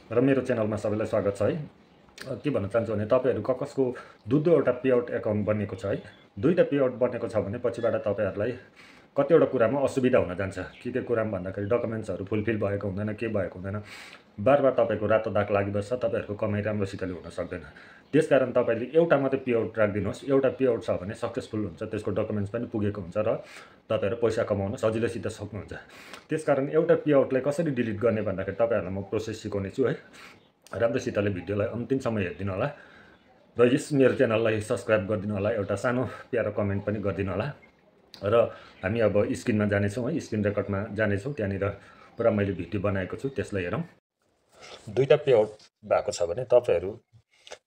र मेरो च्यानलमा सबैलाई स्वागत छ है। के भन्न चाहन्छु भने तपाईँहरू कसको दुईवटा पेआउट एकाउन्ट बनेको छ है। दुईवटा पेआउट बनेको छ भने पछिबाट तपाईँहरूलाई कतिवटा कुरामा असुविधा हुन जान्छ। के कुरामा भन्दाखेरि डकुमेन्ट्सहरू फुलफिल भएको हुँदैन, के भएको हुँदैन, बारबार तपाईँको रातो दाग लागिबस्छ, तपाईँहरूको कमाइ राम्रोसितले हुन सक्दैन। त्यसकारण तपाईँले एउटा मात्रै पेआउट राखिदिनुहोस्। एउटा पेआउट छ भने सक्सेसफुल हुन्छ, त्यसको डकुमेन्ट्स पनि पुगेको हुन्छ र तपाईँहरू पैसा कमाउन सजिलैसित सक्नुहुन्छ। त्यसकारण एउटा पेआउटलाई कसरी डिलिट गर्ने भन्दाखेरि तपाईँहरूलाई म प्रोसेस सिकाउने छु है। राम्रोसितले भिडियोलाई अन्तिमसम्म हेरिदिनु होला र यस मेरो च्यानललाई सब्सक्राइब गरिदिनु होला। एउटा सानो प्यारो कमेन्ट पनि गरिदिनु होला। र हामी अब स्क्रिनमा जानेछौँ है, स्क्रिन रेकर्डमा जानेछौँ। त्यहाँनिर पुरा मैले भिडियो बनाएको छु, त्यसलाई हेरौँ। दुईवटा पेआउट भएको छ भने तपाईँहरू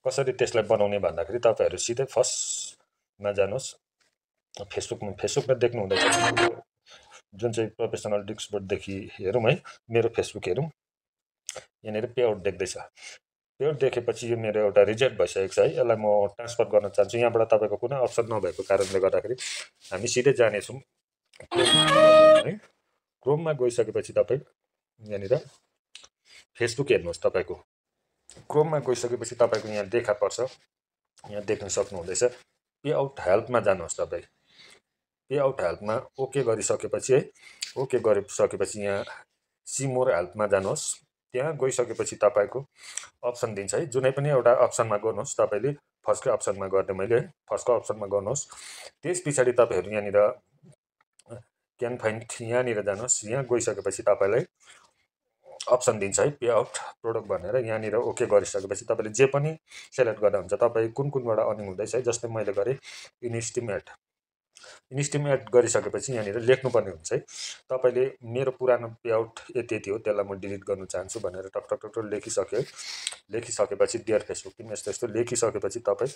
कसरी त्यसलाई बनाउने भन्दाखेरि तपाईँहरू सिधै फर्स्टमा जानुहोस्। फेसबुकमा देख्नु हुँदैछ जुन चाहिँ प्रोफेसनल डिस्कबोर्डदेखि हेरौँ है। मेरो फेसबुक हेरौँ, यहाँनिर पेआउट देख्दैछ। पेआउट देखेपछि यो मेरो एउटा रिजेक्ट भइसकेको छ है। यसलाई म ट्रान्सफर गर्न चाहन्छु। यहाँबाट तपाईँको कुनै अप्सन नभएको कारणले गर्दाखेरि हामी सिधै जानेछौँ है। क्रोममा गइसकेपछि तपाईँ यहाँनिर फेसबुक हेर्नुहोस्। तपाईँको क्रोममा गइसकेपछि तपाईँको यहाँ देखा पर्छ, यहाँ देख्न सक्नुहुँदैछ। पेआउट हेल्पमा जानुहोस्। तपाईँ पेआउट हेल्पमा ओके गरिसकेपछि है, ओके गरिसकेपछि यहाँ सी मोर हेल्पमा जानुहोस्। त्यहाँ गइसकेपछि तपाईँको अप्सन दिन्छ है, जुनै पनि एउटा अप्सनमा गर्नुहोस्। तपाईँले फर्स्टकै अप्सनमा गर्ने मैले है, फर्स्टको अप्सनमा गर्नुहोस्। त्यस पछाडि तपाईँहरू यहाँनिर क्यान फाइन्ड यहाँनिर जानुहोस्। यहाँ गइसकेपछि तपाईँलाई अप्सन दिन्छ है पेआउट प्रोडक्ट भनेर। यहाँनिर ओके गरिसकेपछि तपाईँले जे पनि सेलेक्ट गर्दा हुन्छ। तपाईँ कुनबाट अर्निङ हुँदैछ है, जस्तै मैले गरेँ इन्स्टिमेट गरिसकेपछि यहाँनिर लेख्नुपर्ने हुन्छ है। तपाईँले मेरो पुरानो पेआउट यति यति हो, त्यसलाई म डिलिट गर्न चाहन्छु भनेर टक टक टक लेखिसक्यो। लेखिसकेपछि डियर फेसबुक टिम यस्तो यस्तो लेखिसकेपछि तपाईँ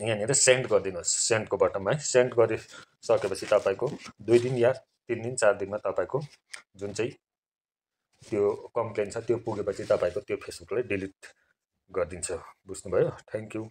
यहाँनिर सेन्ड गरिदिनुहोस्। सेन्डको बटनमा है, सेन्ड गरिसकेपछि तपाईँको 2 दिन या 3 दिन 4 दिनमा तपाईँको जुन चाहिँ त्यो कम्प्लेन छ त्यो पुगेपछि तपाईँको त्यो फेसबुकलाई डिलिट गरिदिन्छ। बुझ्नुभयो? Thank you.